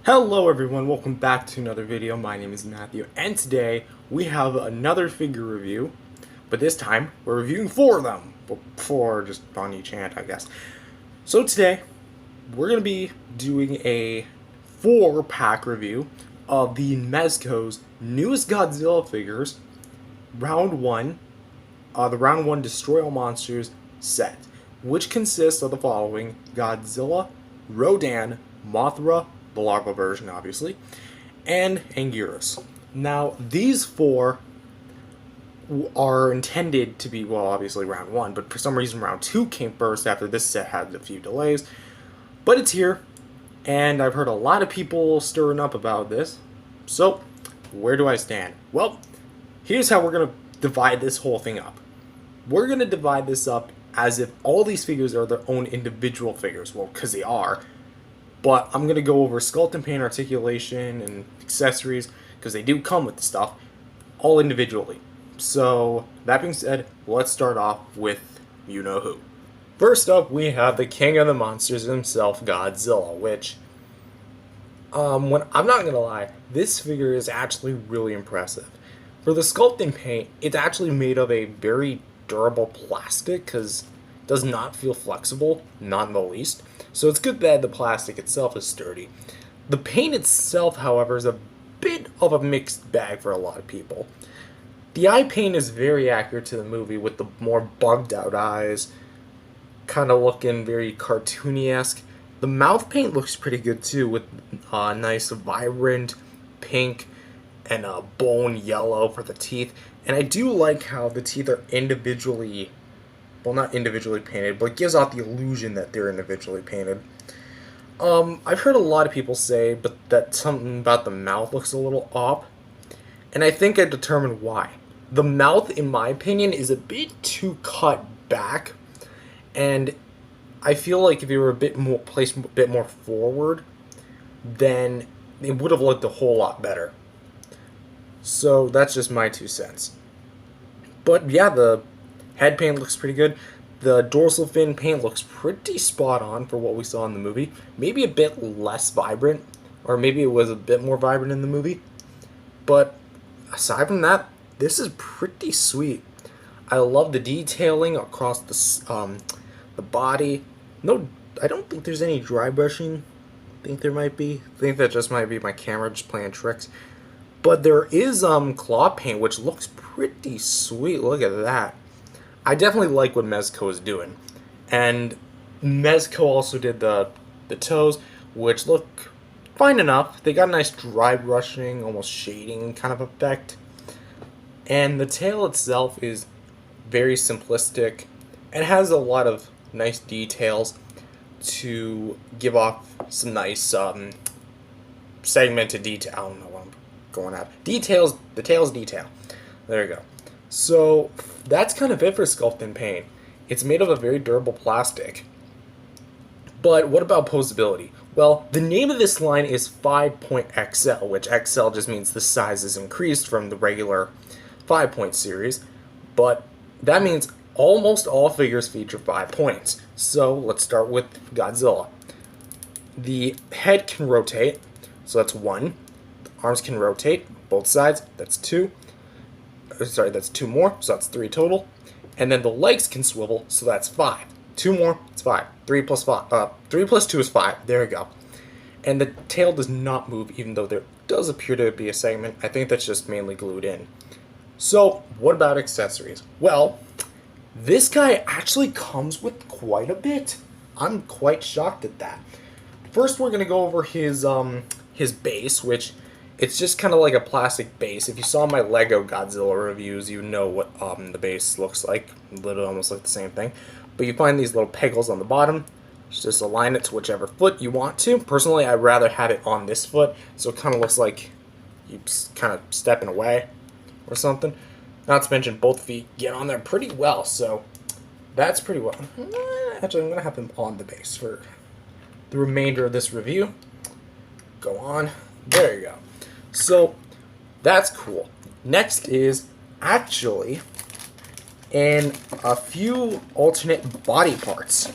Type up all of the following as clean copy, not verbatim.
Hello everyone, welcome back to another video. My name is Matthew, and today we have another figure review, but this time we're reviewing 4 of them. Well, 4 just on each hand, I guess. So today, we're going to be doing a 4-pack review of the Mezco's newest Godzilla figures, Round 1, the Round 1 Destroy All Monsters set, which consists of the following: Godzilla, Rodan, Mothra, the larva version obviously, and Anguirus. Now, these 4 are intended to be, well, obviously round 1, but for some reason round 2 came first after this set had a few delays. But it's here, and I've heard a lot of people stirring up about this. So, where do I stand? Well, here's how we're going to divide this whole thing up. We're going to divide this up as if all these figures are their own individual figures. Well, because they are. But I'm going to go over sculpt and paint, articulation, and accessories, because they do come with the stuff, all individually. So, that being said, let's start off with you-know-who. First up, we have the king of the monsters himself, Godzilla, which, I'm not going to lie, this figure is actually really impressive. For the sculpt and paint, it's actually made of a very durable plastic, because it does not feel flexible, not in the least. So it's good that the plastic itself is sturdy. The paint itself, however, is a bit of a mixed bag for a lot of people. The eye paint is very accurate to the movie, with the more bugged out eyes, kind of looking very cartoony-esque. The mouth paint looks pretty good too, with a nice vibrant pink and a bone yellow for the teeth. And I do like how the teeth are individually, well, not individually painted, but it gives off the illusion that they're individually painted. I've heard a lot of people say that something about the mouth looks a little off, and I think I determined why. The mouth, in my opinion, is a bit too cut back, and I feel like if you were a bit more placed a bit more forward, then it would have looked a whole lot better. So that's just my 2 cents. But yeah, the head paint looks pretty good. The dorsal fin paint looks pretty spot on for what we saw in the movie. Maybe a bit less vibrant, or maybe it was a bit more vibrant in the movie. But aside from that, this is pretty sweet. I love the detailing across the body. No, I don't think there's any dry brushing. I think there might be. I think that just might be my camera just playing tricks. But there is claw paint, which looks pretty sweet. Look at that. I definitely like what Mezco is doing. And Mezco also did the toes, which look fine enough. They got a nice dry brushing, almost shading kind of effect. And the tail itself is very simplistic and has a lot of nice details to give off some nice segmented detail. I don't know what I'm going at. Details, the tail's detail. There you go. So that's kind of it for sculpt and paint. It's made of a very durable plastic. But what about posability? Well, the name of this line is 5-point-XL, which XL just means the size is increased from the regular 5-point series. But that means almost all figures feature 5 points. So let's start with Godzilla. The head can rotate, so that's 1. The arms can rotate, both sides, that's 2. Sorry, that's 2 more, so that's 3 total. And then the legs can swivel, so that's 5. 2 more, it's 5. 3 plus 5. 3 plus 2 is 5. There we go. And the tail does not move, even though there does appear to be a segment. I think that's just mainly glued in. So, what about accessories? Well, this guy actually comes with quite a bit. I'm quite shocked at that. First, we're gonna go over his base, which it's just kind of like a plastic base. If you saw my Lego Godzilla reviews, you know what the base looks like. Literally almost like the same thing. But you find these little pegels on the bottom. Just align it to whichever foot you want to. Personally, I'd rather have it on this foot, so it kind of looks like you're kind of stepping away or something. Not to mention both feet get on there pretty well, so that's pretty well. Actually, I'm going to have them on the base for the remainder of this review. Go on. There you go. So, that's cool. Next is actually a few alternate body parts.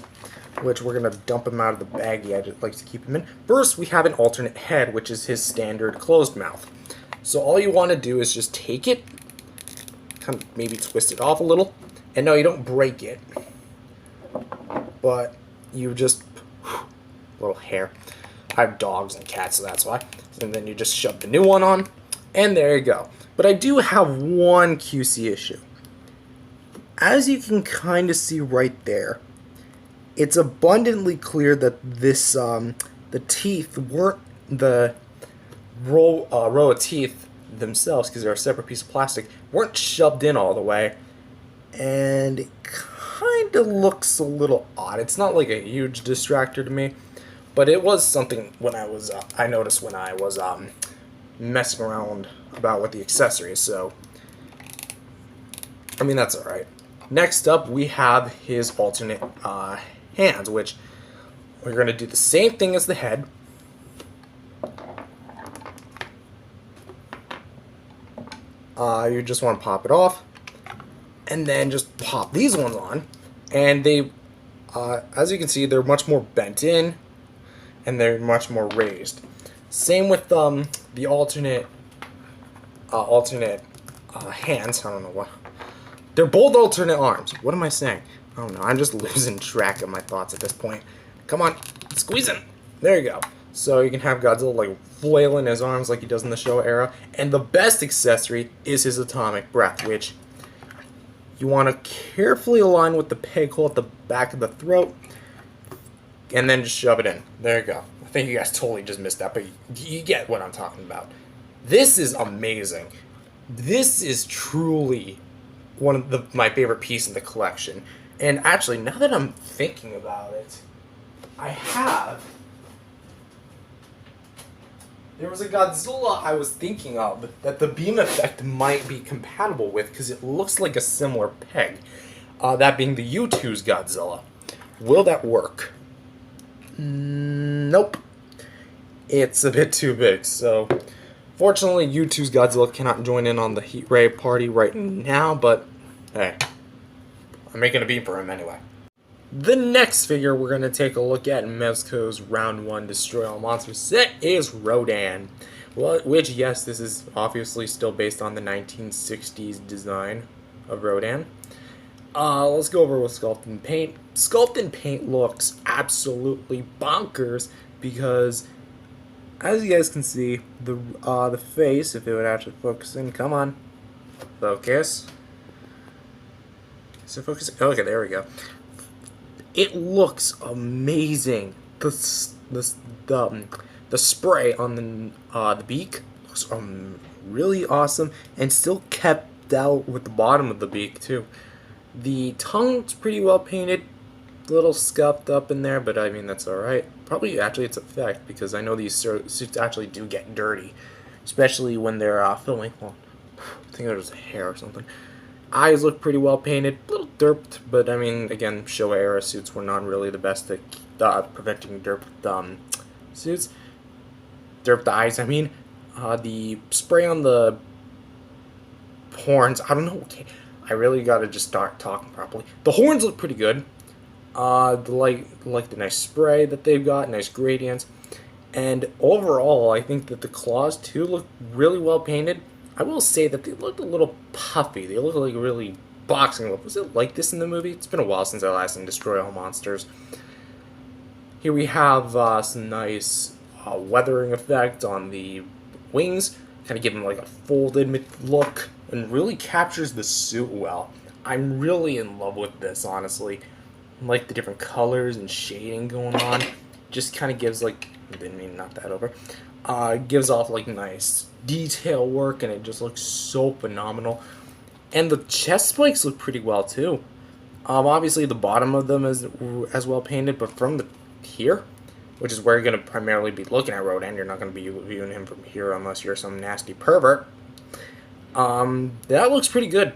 which we're going to dump him out of the baggie I just like to keep him in. First, we have an alternate head, which is his standard closed mouth. So all you want to do is just take it, kind of maybe twist it off a little, and no, you don't break it, but you just, little hair. I have dogs and cats, so that's why. And then you just shove the new one on, and there you go. But I do have one QC issue. As you can kind of see right there, it's abundantly clear that this, the teeth weren't the row of teeth themselves, because they're a separate piece of plastic, weren't shoved in all the way, and it kind of looks a little odd. It's not like a huge distractor to me, but it was something when I noticed when I was messing around about with the accessories. So I mean, that's all right. Next up, we have his alternate hands, which we're going to do the same thing as the head. You just want to pop it off, and then just pop these ones on, and they, as you can see, they're much more bent in, and they're much more raised. Same with the alternate hands. I don't know what. They're both alternate arms. What am I saying? I don't know. I'm just losing track of my thoughts at this point. Come on, squeeze in. There you go. So you can have Godzilla like flailing his arms like he does in the Showa era. And the best accessory is his atomic breath, which you want to carefully align with the peg hole at the back of the throat, and then just shove it in. There you go. I think you guys totally just missed that, but you get what I'm talking about. This is amazing. This is truly one of my favorite pieces in the collection. And actually, now that I'm thinking about it, there was a Godzilla I was thinking of that the beam effect might be compatible with, because it looks like a similar peg. That being the U2's Godzilla. Will that work? Nope. It's a bit too big, so fortunately U2's Godzilla cannot join in on the heat ray party right now, but hey, I'm making a beam for him anyway. The next figure we're going to take a look at in Mezco's Round 1 Destroy All Monsters set is Rodan. Well, which, yes, this is obviously still based on the 1960s design of Rodan. Let's go over with Sculpt and Paint. Sculpt and Paint looks absolutely bonkers because, as you guys can see, the face, if it would actually focus in, come on, focus. Is it focusing? Okay, there we go. It looks amazing. The spray on the beak looks really awesome, and still kept out with the bottom of the beak too. The tongue's pretty well painted, a little scuffed up in there, but I mean that's alright. Probably actually it's effect, because I know these suits actually do get dirty, especially when they're filming. Well, I think there's a hair or something. Eyes look pretty well painted, a little derped, but I mean, again, Showa era suits were not really the best at preventing derped suits. Derped eyes, I mean. The spray on the horns, I don't know, okay, I really gotta just start talking properly. The horns look pretty good. Like the nice spray that they've got, nice gradients. And overall, I think that the claws, too, look really well painted. I will say that they looked a little puffy. They look like really boxing. Was it like this in the movie? It's been a while since I last seen Destroy All Monsters. Here we have some nice weathering effect on the wings. Kind of give them like a folded look, and really captures the suit well. I'm really in love with this, honestly. I like the different colors and shading going on. Just kind of gives like, didn't mean knock that over. Gives off like nice detail work, and it just looks so phenomenal. And the chest spikes look pretty well too. Obviously the bottom of them is as well painted, but from here, which is where you're going to primarily be looking at Rodan, you're not going to be viewing him from here unless you're some nasty pervert. That looks pretty good.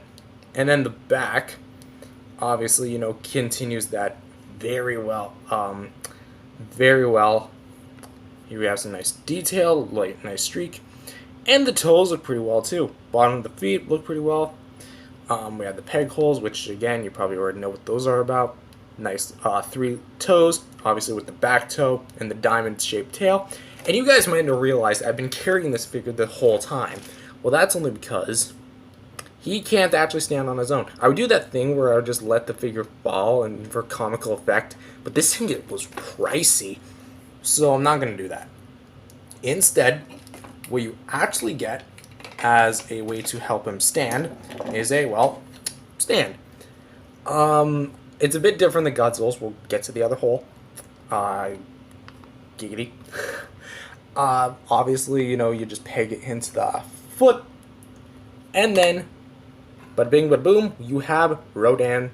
And then the back, obviously, you know, continues that very well. Very well. Here we have some nice detail, like nice streak. And the toes look pretty well too. Bottom of the feet look pretty well. We have the peg holes, which again, you probably already know what those are about. Nice 3 toes, obviously with the back toe and the diamond-shaped tail. And you guys might have realized I've been carrying this figure the whole time. Well, that's only because he can't actually stand on his own. I would do that thing where I would just let the figure fall and for comical effect, but this thing was pricey, so I'm not going to do that. Instead, what you actually get as a way to help him stand is a, well, stand. It's a bit different than Godzilla's. We'll get to the other hole. Giggity. Obviously, you just peg it into the foot, and then, bada bing, bada boom, you have Rodan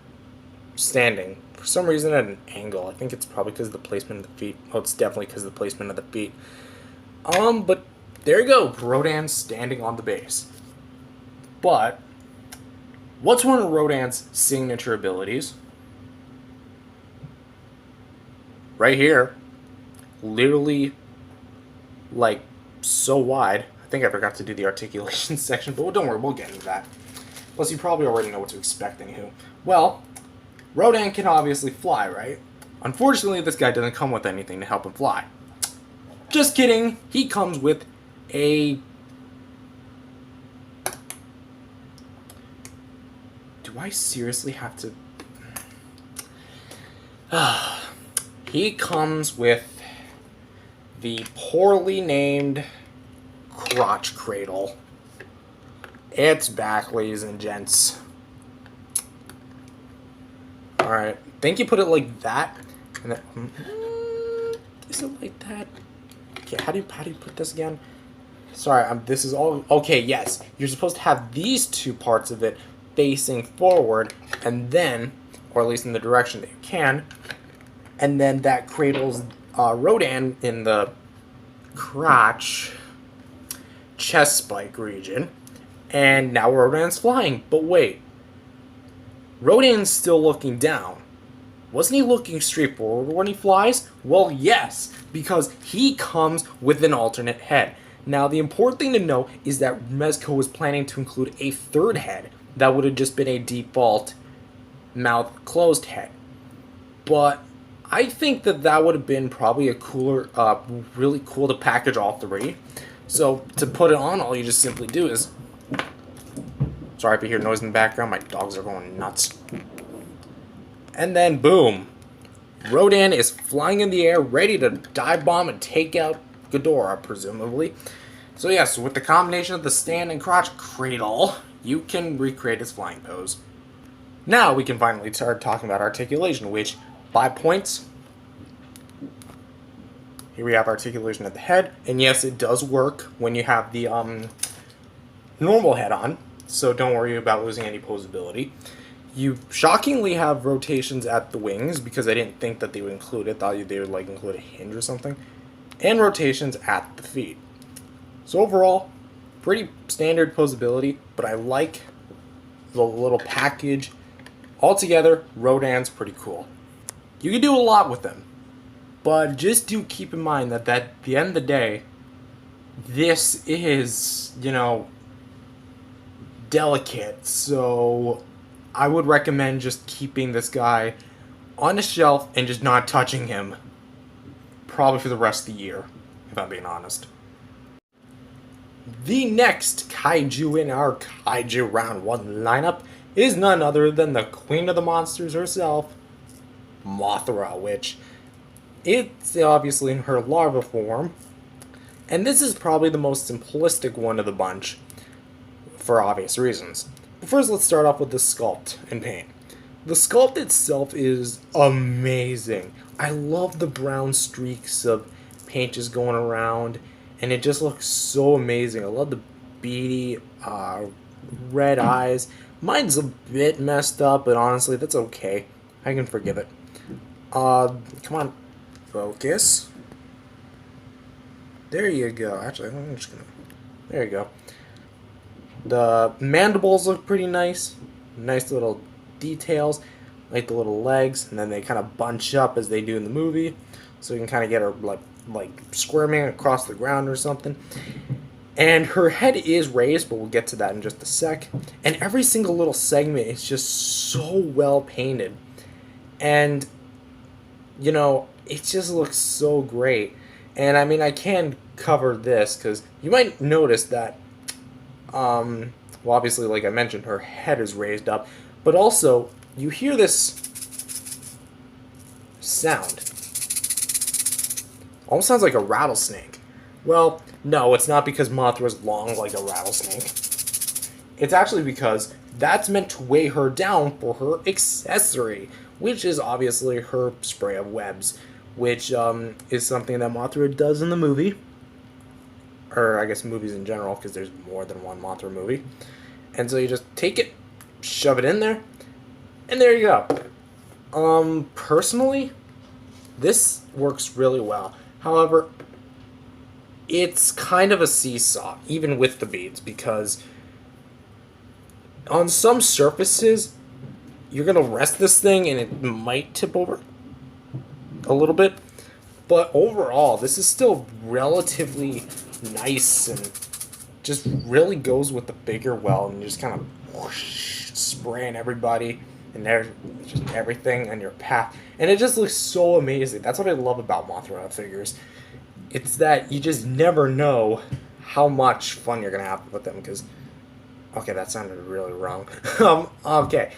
standing. For some reason at an angle. I think it's probably because of the placement of the feet. Oh, it's definitely because of the placement of the feet. But there you go. Rodan standing on the base. But what's one of Rodan's signature abilities? Right here. Literally, like, so wide. I think I forgot to do the articulation section, but don't worry, we'll get into that. Plus, you probably already know what to expect, anywho. Well, Rodan can obviously fly, right? Unfortunately, this guy doesn't come with anything to help him fly. Just kidding. He comes with a... Do I seriously have to... He comes with the poorly named crotch cradle. It's back, ladies and gents. Alright, I think you put it like that. And then, is it like that? Okay, how do you put this again? Sorry, this is all... Okay, yes. You're supposed to have these two parts of it facing forward, and then, or at least in the direction that you can, and then that cradles Rodan in the crotch, chest spike region, and now Rodan's flying. But wait, Rodan's still looking down. Wasn't he looking straight forward when he flies? Well, yes, because he comes with an alternate head. Now, the important thing to know is that Mezco was planning to include a third head that would have just been a default mouth closed head. But I think that would have been probably a cooler, really cool to package all three. So to put it on, all you just simply do is... Sorry if you hear noise in the background, my dogs are going nuts. And then boom, Rodan is flying in the air, ready to dive bomb and take out Ghidorah, presumably. So yes, with the combination of the stand and crotch cradle, you can recreate his flying pose. Now we can finally start talking about articulation, which, 5 points. Here we have articulation at the head, and yes, it does work when you have the normal head on, so don't worry about losing any posability. You shockingly have rotations at the wings, because I didn't think that they would include it. Thought they would like include a hinge or something. And rotations at the feet. So overall, pretty standard posability, but I like the little package. Altogether, Rodan's pretty cool. You can do a lot with them, but just do keep in mind that at the end of the day, this is, delicate, so I would recommend just keeping this guy on a shelf and just not touching him, probably for the rest of the year, if I'm being honest. The next kaiju in our Kaiju Round 1 lineup is none other than the Queen of the Monsters herself, Mothra, which it's obviously in her larva form, and this is probably the most simplistic one of the bunch, for obvious reasons. But first, let's start off with the sculpt and paint. The sculpt itself is amazing. I love the brown streaks of paint just going around, and it just looks so amazing. I love the beady red eyes. Mine's a bit messed up, but honestly, that's okay. I can forgive it. Come on, focus. There you go. Actually, I'm just gonna... There you go. The mandibles look pretty nice. Nice little details. Like the little legs, and then they kind of bunch up as they do in the movie. So you can kind of get her like squirming across the ground or something. And her head is raised, but we'll get to that in just a sec. And every single little segment is just so well painted. And, you know, it just looks so great. And I mean, I can cover this because you might notice that, well, obviously, like I mentioned, her head is raised up, but also you hear this sound. Almost sounds like a rattlesnake. Well, no, it's not because Mothra's long like a rattlesnake. It's actually because that's meant to weigh her down for her accessory, which is obviously her spray of webs, which is something that Mothra does in the movie. Or I guess movies in general, because there's more than one Mothra movie. And so you just take it, shove it in there, and there you go. Personally, this works really well. However, it's kind of a seesaw, even with the beads, because on some surfaces, you're going to rest this thing and it might tip over a little bit. But overall, this is still relatively nice and just really goes with the figure well, and you just kind of whoosh, spraying everybody and there's just everything on your path, and it just looks so amazing. That's what I love about Mothra figures. It's that you just never know how much fun you're gonna have with them. Because, okay, that sounded really wrong. Okay,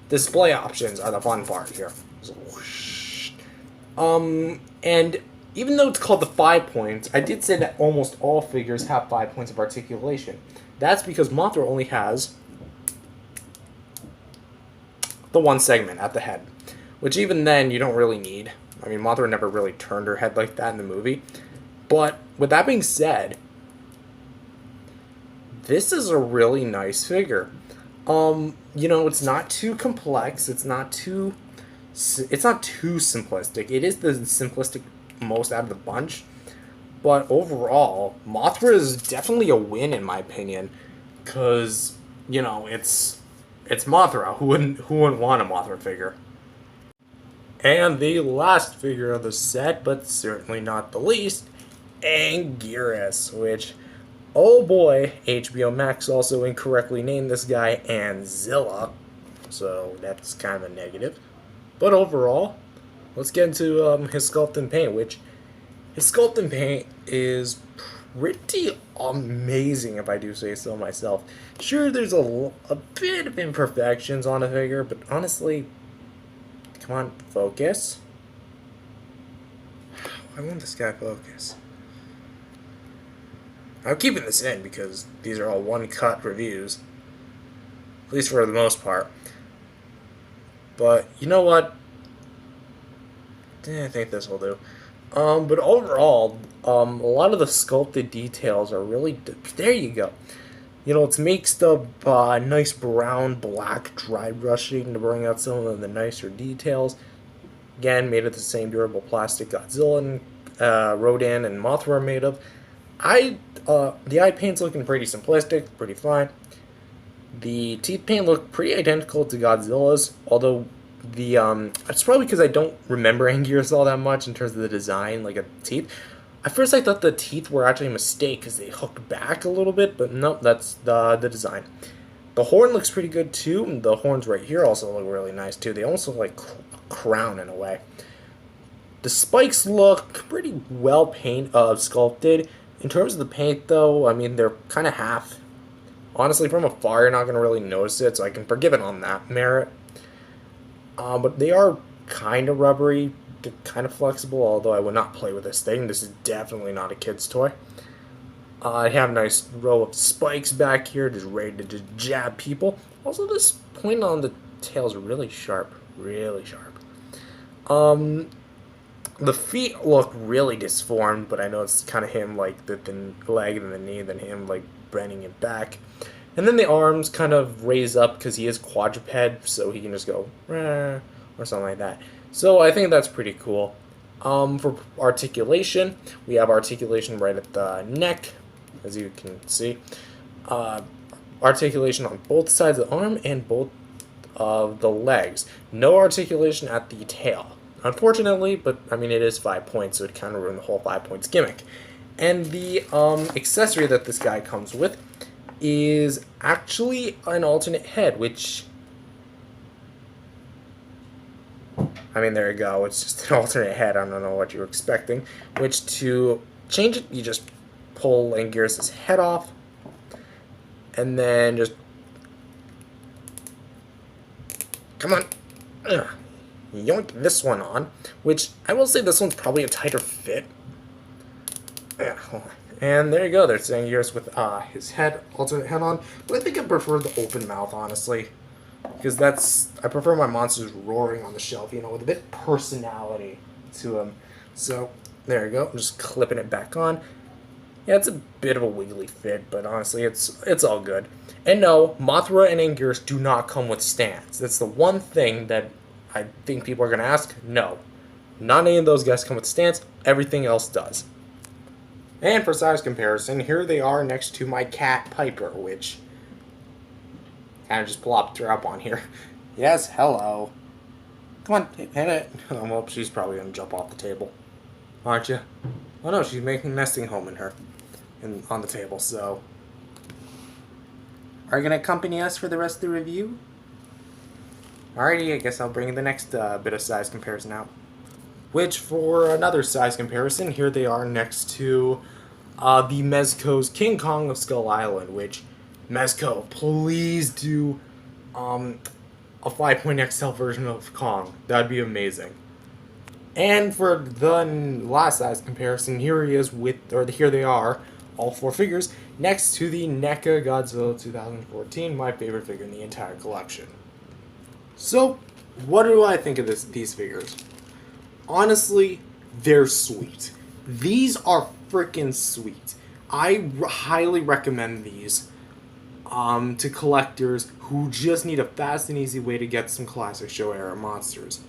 display options are the fun part here. So, whoosh. And even though it's called the 5 points, I did say that almost all figures have 5 points of articulation. That's because Mothra only has the one segment at the head, which even then you don't really need. I mean, Mothra never really turned her head like that in the movie. But with that being said, this is a really nice figure. You know, it's not too complex. It's not too simplistic. It is the simplistic most out of the bunch. But overall, Mothra is definitely a win in my opinion, because, you know, it's Mothra. Who wouldn't want a Mothra figure? And the last figure of the set, but certainly not the least, Anguirus, which, oh boy, HBO Max also incorrectly named this guy Anzilla, so that's kind of a negative. But overall, let's get into his sculpt and paint, which his sculpt and paint is pretty amazing, if I do say so myself. Sure, there's a bit of imperfections on a figure, but honestly, come on, focus. Why won't this guy focus? I'm keeping this in because these are all one-cut reviews, at least for the most part. But you know what? I think this will do. But overall, a lot of the sculpted details are really... There you go. You know, it's mixed up nice brown, black dry brushing to bring out some of the nicer details. Again, made of the same durable plastic Godzilla and Rodan and Mothra are made of. The eye paint's looking pretty simplistic, pretty fine. The teeth paint look pretty identical to Godzilla's, although it's probably because I don't remember Anguirus all that much in terms of the design, like, of teeth. At first I thought the teeth were actually a mistake because they hooked back a little bit, but nope, that's the design. The horn looks pretty good too. The horns right here also look really nice too. They almost look like a crown in a way. The spikes look pretty well sculpted. In terms of the paint though, I mean, they're kind of half. Honestly, from afar you're not going to really notice it, so I can forgive it on that merit. But they are kind of rubbery, kind of flexible, although I would not play with this thing. This is definitely not a kid's toy. I have a nice row of spikes back here, just ready to just jab people. Also, this point on the tail is really sharp, really sharp. The feet look really disformed, but I know it's kind of him, like, the leg and the knee, then him, like, bending it back. And then the arms kind of raise up because he is quadruped, so he can just go, or something like that. So I think that's pretty cool. For articulation, we have articulation right at the neck, as you can see. Articulation on both sides of the arm and both of the legs. No articulation at the tail, unfortunately, but I mean, it is 5 points, so it kind of ruined the whole 5 points gimmick. And the accessory that this guy comes with is actually an alternate head, which I mean, there you go. It's just an alternate head. I don't know what you were expecting. Which, to change it, you just pull Anguirus' head off. And then just... Come on. Ugh. Yoink this one on. Which, I will say this one's probably a tighter fit. And there you go. There's Anguirus with his head, alternate head on. But I think I prefer the open mouth, honestly. Because I prefer my monsters roaring on the shelf, you know, with a bit of personality to them. So, there you go. I'm just clipping it back on. Yeah, it's a bit of a wiggly fit, but honestly, it's all good. And no, Mothra and Anguirus do not come with stands. That's the one thing that I think people are going to ask. No. Not any of those guys come with stands. Everything else does. And for size comparison, here they are next to my cat, Piper, which... kind of just plopped her up on here. Yes, hello. Come on, hit it. Oh, well, she's probably going to jump off the table. Aren't you? Oh no, she's making a nesting home in her. On the table, so... Are you going to accompany us for the rest of the review? Alrighty, I guess I'll bring the next bit of size comparison out. Which, for another size comparison, here they are next to the Mezco's King Kong of Skull Island, which... Mezco, please do a 5-point XL version of Kong. That'd be amazing. And for the last size comparison, here he is here they are, all 4 figures, next to the NECA Godzilla 2014, my favorite figure in the entire collection. So, what do I think of these figures? Honestly, they're sweet. These are freaking sweet. I highly recommend these. To collectors who just need a fast and easy way to get some classic show era monsters.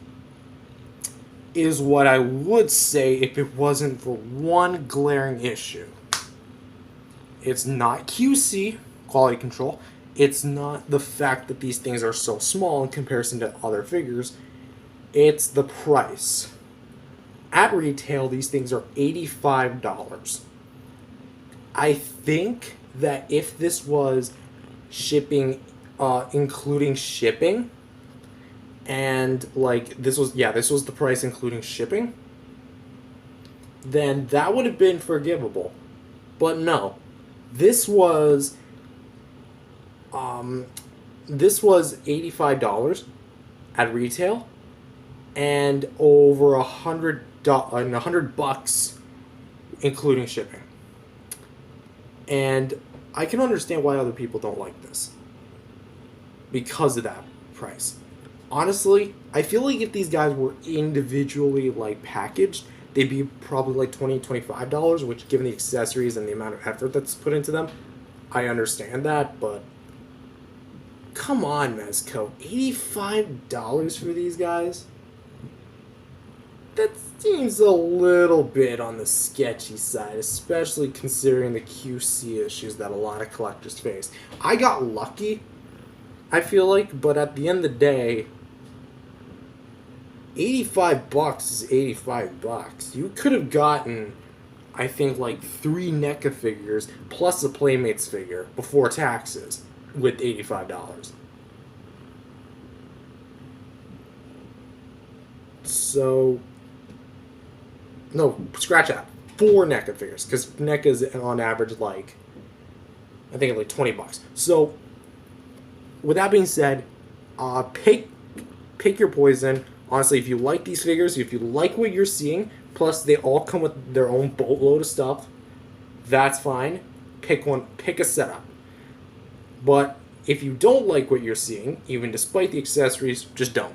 Is what I would say if it wasn't for one glaring issue. It's not QC, quality control. It's not the fact that these things are so small in comparison to other figures. It's the price. At retail, these things are $85. I think that if this was shipping, including shipping, and like this was the price including shipping, then that would have been forgivable. But no, this was $85 at retail, and over $100 including shipping. And I can understand why other people don't like this. Because of that price. Honestly, I feel like if these guys were individually like packaged, they'd be probably like $20, $25, which given the accessories and the amount of effort that's put into them, I understand that, but come on, Mezco. $85 for these guys? That seems a little bit on the sketchy side, especially considering the QC issues that a lot of collectors face. I got lucky, I feel like, but at the end of the day, $85 is $85. You could have gotten, I think, like 3 NECA figures plus a Playmates figure before taxes with $85. So... no, scratch that. 4 NECA figures, because NECA is on average like, I think like $20. So, with that being said, pick your poison. Honestly, if you like these figures, if you like what you're seeing, plus they all come with their own boatload of stuff, that's fine. Pick one. Pick a setup. But if you don't like what you're seeing, even despite the accessories, just don't.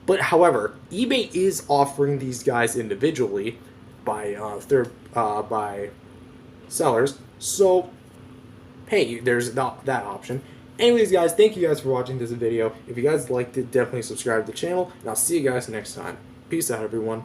But however, eBay is offering these guys individually by by sellers. So hey, there's that option. Anyways, guys, thank you guys for watching this video. If you guys liked it, definitely subscribe to the channel, and I'll see you guys next time. Peace out, everyone.